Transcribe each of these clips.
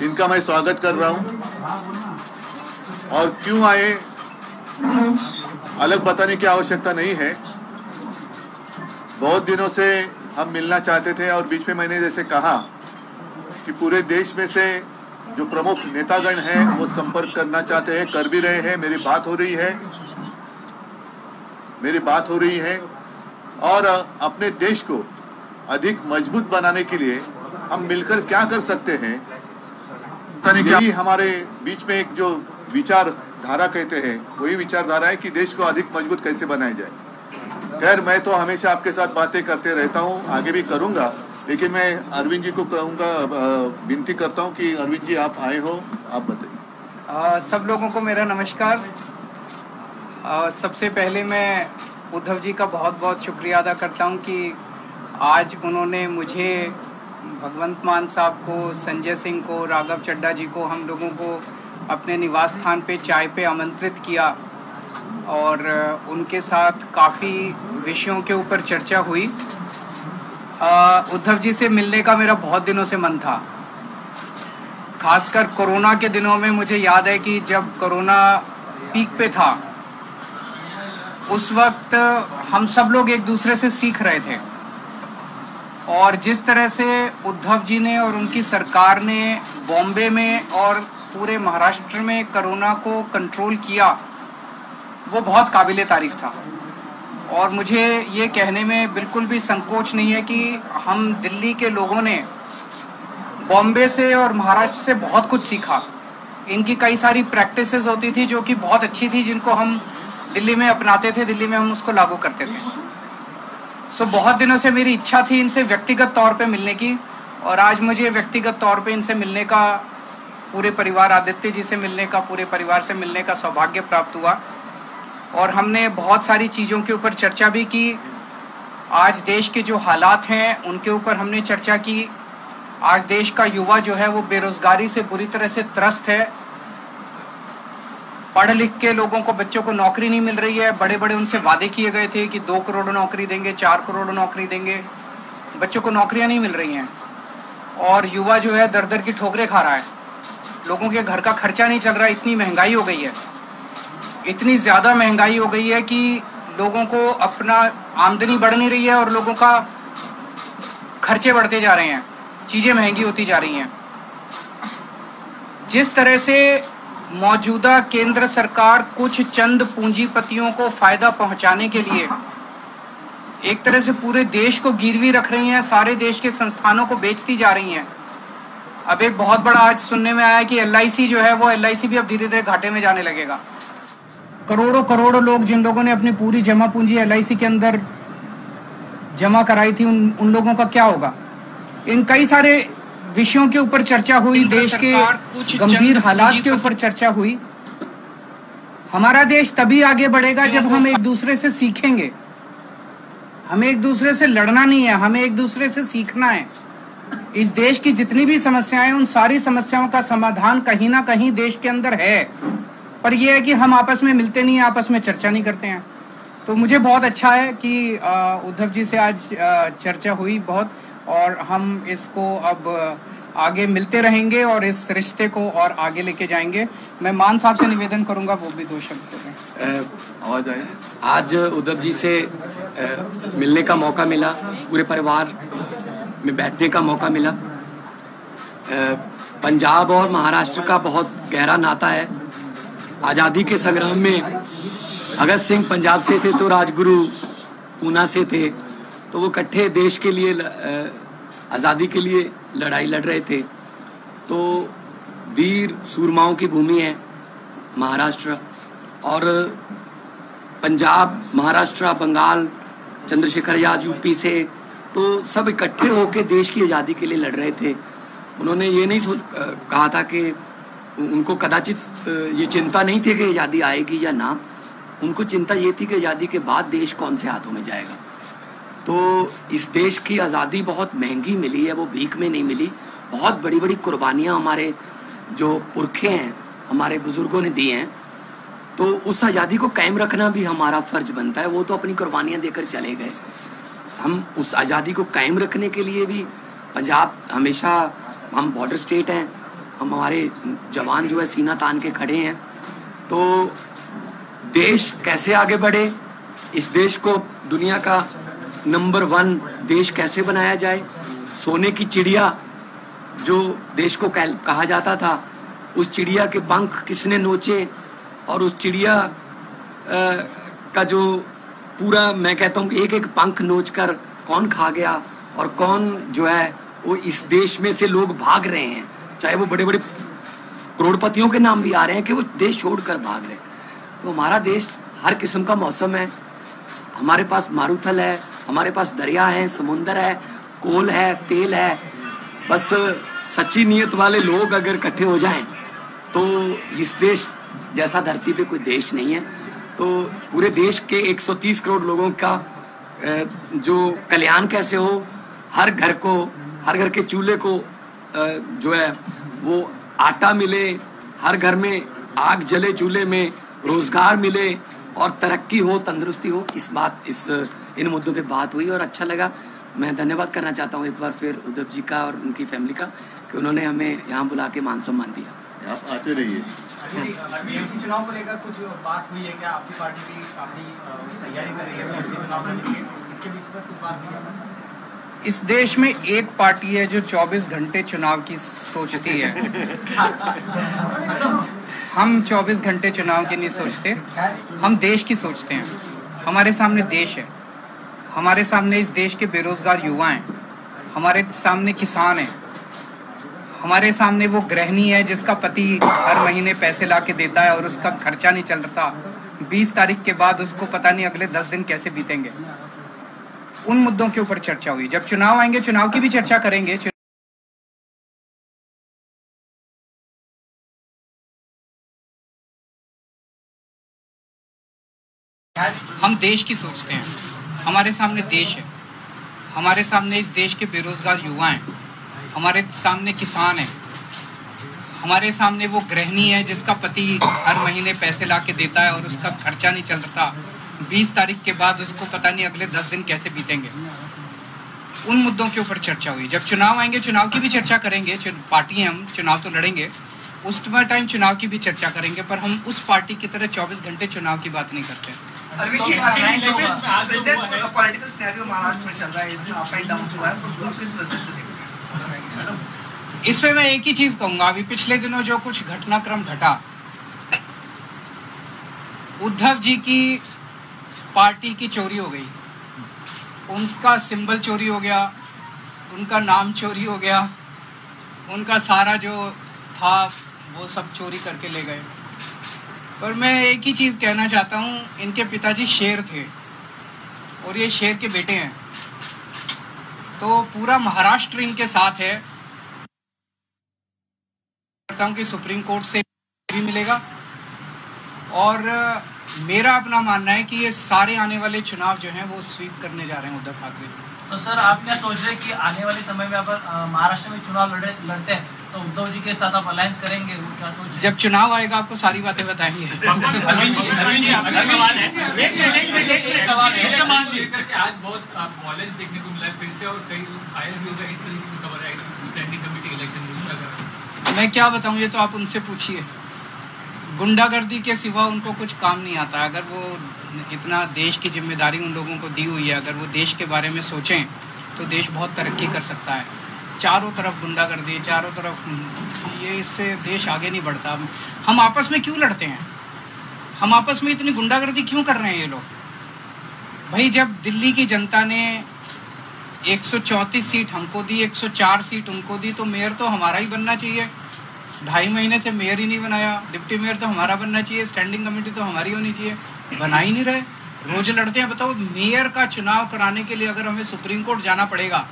इनका मैं स्वागत कर रहा हूं। और क्यों आए अलग बताने की आवश्यकता नहीं है। बहुत दिनों से हम मिलना चाहते थे और बीच में मैंने जैसे कहा कि पूरे देश में से जो प्रमुख नेतागण हैं वो संपर्क करना चाहते हैं, कर भी रहे हैं। मेरी बात हो रही है और अपने देश को अधिक मजबूत बनाने के लिए हम मिलकर क्या कर सकते हैं, यही हमारे बीच में एक जो विचारधारा कहते हैं वही विचारधारा है कि देश को अधिक मजबूत कैसे बनाया जाए। खैर, मैं तो हमेशा आपके साथ बातें करते रहता हूँ, आगे भी करूँगा, लेकिन मैं अरविंद जी को कहूँगा, विनती करता हूँ कि अरविंद जी आप आए हो, आप बताइए। सब लोगों को मेरा नमस्कार। सबसे पहले मैं उद्धव जी का बहुत बहुत शुक्रिया अदा करता हूँ कि आज उन्होंने मुझे, भगवंत मान साहब को, संजय सिंह को, राघव चड्ढा जी को, हम लोगों को अपने निवास स्थान पे चाय पे आमंत्रित किया और उनके साथ काफ़ी विषयों के ऊपर चर्चा हुई। उद्धव जी से मिलने का मेरा बहुत दिनों से मन था। खासकर कोरोना के दिनों में मुझे याद है कि जब कोरोना पीक पे था उस वक्त हम सब लोग एक दूसरे से सीख रहे थे और जिस तरह से उद्धव जी ने और उनकी सरकार ने बॉम्बे में और पूरे महाराष्ट्र में कोरोना को कंट्रोल किया वो बहुत काबिले तारीफ था। और मुझे ये कहने में बिल्कुल भी संकोच नहीं है कि हम दिल्ली के लोगों ने बॉम्बे से और महाराष्ट्र से बहुत कुछ सीखा। इनकी कई सारी प्रैक्टिसेस होती थी जो कि बहुत अच्छी थी, जिनको हम दिल्ली में अपनाते थे, दिल्ली में हम उसको लागू करते थे। बहुत दिनों से मेरी इच्छा थी इनसे व्यक्तिगत तौर पे मिलने की और आज मुझे व्यक्तिगत तौर पे इनसे मिलने का, पूरे परिवार, आदित्य जी से मिलने का, पूरे परिवार से मिलने का सौभाग्य प्राप्त हुआ। और हमने बहुत सारी चीज़ों के ऊपर चर्चा भी की। आज देश के जो हालात हैं उनके ऊपर हमने चर्चा की। आज देश का युवा जो है वो बेरोज़गारी से बुरी तरह से त्रस्त है। पढ़ लिख के लोगों को, बच्चों को नौकरी नहीं मिल रही है। बड़े बड़े उनसे वादे किए गए थे कि 2 करोड़ नौकरी देंगे, 4 करोड़ नौकरी देंगे, बच्चों को नौकरियां नहीं मिल रही हैं। और युवा जो है दर दर की ठोकरें खा रहा है। लोगों के घर का खर्चा नहीं चल रहा है, इतनी महंगाई हो गई है, इतनी ज़्यादा महंगाई हो गई है कि लोगों को अपना आमदनी बढ़ नहीं रही है और लोगों का खर्चे बढ़ते जा रहे हैं, चीज़ें महंगी होती जा रही हैं। जिस तरह से मौजूदा केंद्र सरकार कुछ चंद पूंजीपतियों को फ़ायदा पहुंचाने के लिए एक तरह से पूरे देश को गिरवी रख रही हैं, सारे देश के संस्थानों को बेचती जा रही हैं। अब एक बहुत बड़ा आज सुनने में आया कि LIC जो है वो LIC भी अब धीरे धीरे घाटे में जाने लगेगा। करोड़ों करोड़ों लोग, जिन लोगों ने अपनी पूरी जमा पूंजी LIC के अंदर जमा कराई थी, उन लोगों का क्या होगा। इन कई सारे विषयों के ऊपर चर्चा हुई, देश के गंभीर हालात के ऊपर चर्चा हुई। हमारा देश तभी आगे बढ़ेगा जब हम एक दूसरे से सीखेंगे। हमें एक दूसरे से लड़ना नहीं है, हमें एक दूसरे से सीखना है। इस देश की जितनी भी समस्याएं, उन सारी समस्याओं का समाधान कहीं ना कहीं देश के अंदर है, पर यह है कि हम आपस में मिलते नहीं हैं, आपस में चर्चा नहीं करते हैं। तो मुझे बहुत अच्छा है कि उद्धव जी से आज चर्चा हुई बहुत, और हम इसको अब आगे मिलते रहेंगे और इस रिश्ते को और आगे लेके जाएंगे। मैं मान साहब से निवेदन करूंगा वो भी 2 शब्द करें। आज उद्धव जी से मिलने का मौका मिला, पूरे परिवार में बैठने का मौका मिला। पंजाब और महाराष्ट्र का बहुत गहरा नाता है। आज़ादी के संग्राम में भगत सिंह पंजाब से थे तो राजगुरु पूना से थे, तो वो इकट्ठे देश के लिए, आज़ादी के लिए लड़ाई लड़ रहे थे। तो वीर सूरमाओं की भूमि है महाराष्ट्र, और पंजाब, महाराष्ट्र, बंगाल, चंद्रशेखर आज़ाद यूपी से, तो सब इकट्ठे होकर देश की आज़ादी के लिए लड़ रहे थे। उन्होंने ये नहीं कहा था कि उनको कदाचित ये चिंता नहीं थी कि आज़ादी आएगी या ना, उनको चिंता ये थी कि आज़ादी के बाद देश कौन से हाथों में जाएगा। तो इस देश की आज़ादी बहुत महंगी मिली है, वो भीख में नहीं मिली। बहुत बड़ी बड़ी कुर्बानियाँ हमारे जो पुरखे हैं, हमारे बुज़ुर्गों ने दी हैं। तो उस आज़ादी को कायम रखना भी हमारा फ़र्ज बनता है। वो तो अपनी कुर्बानियाँ देकर चले गए। हम उस आज़ादी को कायम रखने के लिए भी पंजाब हमेशा, हम बॉर्डर स्टेट हैं, हम हमारे जवान जो है सीना तान के खड़े हैं। तो देश कैसे आगे बढ़े, इस देश को दुनिया का नंबर 1 देश कैसे बनाया जाए, सोने की चिड़िया जो देश को कहा जाता था, उस चिड़िया के पंख किसने नोचे और उस चिड़िया का जो पूरा, मैं कहता हूँ एक एक पंख नोच कर कौन खा गया और कौन जो है वो इस देश में से लोग भाग रहे हैं, चाहे वो बड़े बड़े करोड़पतियों के नाम भी आ रहे हैं कि वो देश छोड़कर भाग रहे हैं। तो हमारा देश हर किस्म का मौसम है, हमारे पास मारूथल है, हमारे पास दरिया है, समुंदर है, कोल है, तेल है। बस सच्ची नीयत वाले लोग अगर इकट्ठे हो जाएं तो इस देश जैसा धरती पे कोई देश नहीं है। तो पूरे देश के 130 करोड़ लोगों का जो कल्याण कैसे हो, हर घर के चूल्हे को जो है वो आटा मिले, हर घर में आग जले चूल्हे में, रोजगार मिले और तरक्की हो, तंदुरुस्ती हो, इन मुद्दों पे बात हुई और अच्छा लगा। मैं धन्यवाद करना चाहता हूँ एक बार फिर उद्धव जी का और उनकी फैमिली का कि उन्होंने हमें यहाँ बुला के मान सम्मान दिया। आप आते रहिए। बीएमसी चुनाव को लेकर कुछ बात हुई है क्या? आपकी पार्टी की काफी तैयारी कर रही है बीएमसी चुनाव लड़ने की, इसके बीच में कुछ बात हुई है? इस देश में एक पार्टी है जो 24 घंटे चुनाव की सोचती है। हम 24 घंटे चुनाव की नहीं सोचते, हम देश की सोचते हैं। हमारे सामने देश है, हमारे सामने इस देश के बेरोजगार युवा हैं, हमारे सामने किसान हैं, हमारे सामने वो गृहिणी है जिसका पति हर महीने पैसे ला के देता है और उसका खर्चा नहीं चल रहा। 20 तारीख के बाद उसको पता नहीं अगले 10 दिन कैसे बीतेंगे। उन मुद्दों के ऊपर चर्चा हुई। जब चुनाव आएंगे चुनाव की भी चर्चा करेंगे। हम देश की सोचते हैं, हमारे सामने देश है, हमारे सामने इस देश के बेरोजगार युवा हैं, हमारे सामने किसान हैं, हमारे सामने वो गृहिणी है जिसका पति हर महीने पैसे ला के देता है और उसका खर्चा नहीं चल रहा। 20 तारीख के बाद उसको पता नहीं अगले 10 दिन कैसे बीतेंगे। उन मुद्दों के ऊपर चर्चा हुई। जब चुनाव आएंगे चुनाव की भी चर्चा करेंगे। पार्टी हैं, हम चुनाव तो लड़ेंगे, उस टाइम चुनाव की भी चर्चा करेंगे, पर हम उस पार्टी की तरह 24 घंटे चुनाव की बात नहीं करते। पॉलिटिकल सिनेरियो महाराष्ट्र में चल रहा है, इसमें अप एंड डाउन हुआ है, तो किस तरह से इसमें मैं एक ही चीज कहूंगा, अभी पिछले दिनों जो कुछ घटनाक्रम घटा, उद्धव जी की पार्टी की चोरी हो गई, उनका सिंबल चोरी हो गया, उनका नाम चोरी हो गया, उनका सारा जो था वो सब चोरी करके ले गए। पर मैं एक ही चीज कहना चाहता हूँ, इनके पिताजी शेर थे और ये शेर के बेटे हैं, तो पूरा महाराष्ट्र इनके साथ है। करता हूँ कि सुप्रीम कोर्ट से भी मिलेगा और मेरा अपना मानना है कि ये सारे आने वाले चुनाव जो हैं वो स्वीप करने जा रहे हैं उद्धव ठाकरे। तो सर आप क्या सोच रहे हैं कि आने वाले समय में अगर महाराष्ट्र में चुनाव लड़ते हैं तो उद्धव जी के साथ आप अलायंस करेंगे, क्या सोच रहे हैं? जब चुनाव आएगा आपको सारी बातें बताएंगे। आज बहुत कॉलेज देखने को मिला है फिर से और कई फायर भी हो गए, इस तरीके की खबर आई स्टैंडिंग कमेटी इलेक्शन। मैं क्या बताऊं, ये तो आप उनसे पूछिए। गुंडागर्दी के सिवा उनको कुछ काम नहीं आता। अगर वो इतना देश की जिम्मेदारी उन लोगों को दी हुई है, अगर वो देश के बारे में सोचें तो देश बहुत तरक्की कर सकता है। चारों तरफ गुंडागर्दी, चारों तरफ ये, इससे देश आगे नहीं बढ़ता। हम आपस में क्यों लड़ते हैं? हम आपस में इतनी गुंडागर्दी क्यों कर रहे हैं ये लोग? भाई जब दिल्ली की जनता ने 134 सीट हमको दी, 104 सीट उनको दी, तो मेयर तो हमारा ही बनना चाहिए। 2.5 महीने से मेयर ही नहीं बनाया, डिप्टी मेयर तो हमारा बनना चाहिए, स्टैंडिंग कमेटी तो हमारी होनी चाहिए, बना ही नहीं रहे, रोज लड़ते हैं। बताओ, मेयर का चुनाव कराने के लिए अगर हमें सुप्रीम कोर्ट जाना पड़ेगा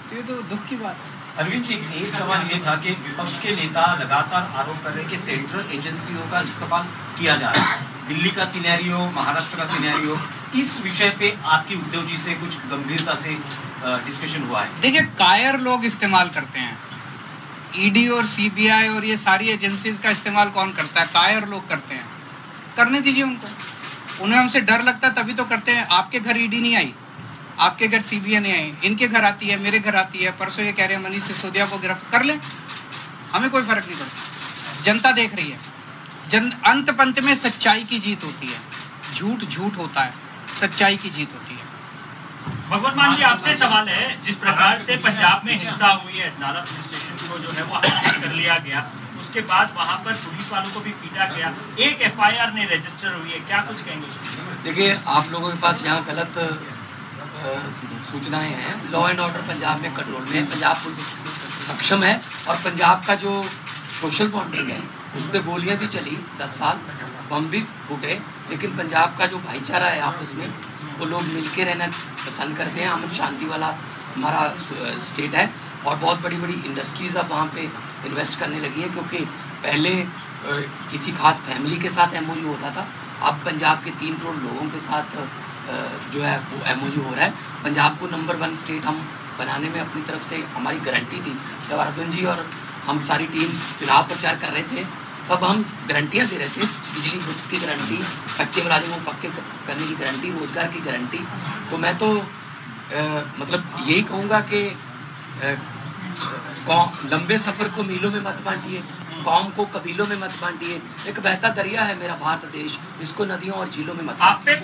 तो ये तो दुख की बात है। अरविंद जी, एक सवाल ये था कि विपक्ष के नेता लगातार आरोप कर रहे हैं कि सेंट्रल एजेंसियों का इस्तेमाल किया जा रहा है, दिल्ली का सिनेरियो, महाराष्ट्र का सिनेरियो, इस विषय पे आपकी उद्धव जी से कुछ गंभीरता से डिस्कशन हुआ है? देखिए, कायर लोग इस्तेमाल करते हैं, ईडी और सीबीआई और ये सारी एजेंसीज का इस्तेमाल कौन करता है? कायर लोग करते हैं। करने दीजिए उनको, उन्हें हमसे डर लगता तभी तो करते हैं। आपके घर ईडी नहीं आई, आपके घर सीबीआई आई, इनके घर आती है, मेरे घर आती है, परसों ये कह रहे हैं मनीष सिसोदिया को गिरफ्तार कर लें, हमें कोई फर्क नहीं पड़ता। जनता देख रही है। अंत पंत में सच्चाई की जीत होती है, झूठ झूठ होता है, सच्चाई की जीत होती है। भगवंत मान जी, आपसे सवाल है, जिस प्रकार से पंजाब में हिंसा हुई है, नाला पुलिस स्टेशन को जो है वो हासिल कर लिया गया, उसके बाद वहां पर पुलिस वालों को भी पीटा गया, एक एफआईआर ने रजिस्टर हुई है, क्या कुछ कहेंगे? देखिए, आप लोगों के पास यहाँ गलत सूचनाएं हैं। लॉ एंड ऑर्डर पंजाब में कंट्रोल में है, पंजाब पुलिस सक्षम है, और पंजाब का जो सोशल बॉन्डिंग है उस पर गोलियां भी चली 10 साल, बम भी फूटे, लेकिन पंजाब का जो भाईचारा है आपस में, वो लोग मिलके रहना पसंद करते हैं। अमन शांति वाला हमारा स्टेट है, और बहुत बड़ी बड़ी इंडस्ट्रीज अब वहाँ पे इन्वेस्ट करने लगी हैं, क्योंकि पहले किसी खास फैमिली के साथ एमओयू होता था, अब पंजाब के 3 करोड़ लोगों के साथ जो है वो एमओयू हो रहा है। पंजाब को नंबर 1 स्टेट हम बनाने में अपनी तरफ से हमारी गारंटी थी। जब अरविंद जी और हम सारी टीम चुनाव प्रचार कर रहे थे, तब हम गारंटियाँ दे रहे थे, बिजली गुप्त की गारंटी, कच्चे मुलाजिमों को पक्के करने की गारंटी, रोजगार की गारंटी। तो मैं तो मतलब यही कहूँगा कि लंबे सफर को मीलों में मत बांटिए, कौम को कबीलों में मत बांटिए। एक बहता दरिया है मेरा भारत देश, इसको नदियों और झीलों में मत बांटिए।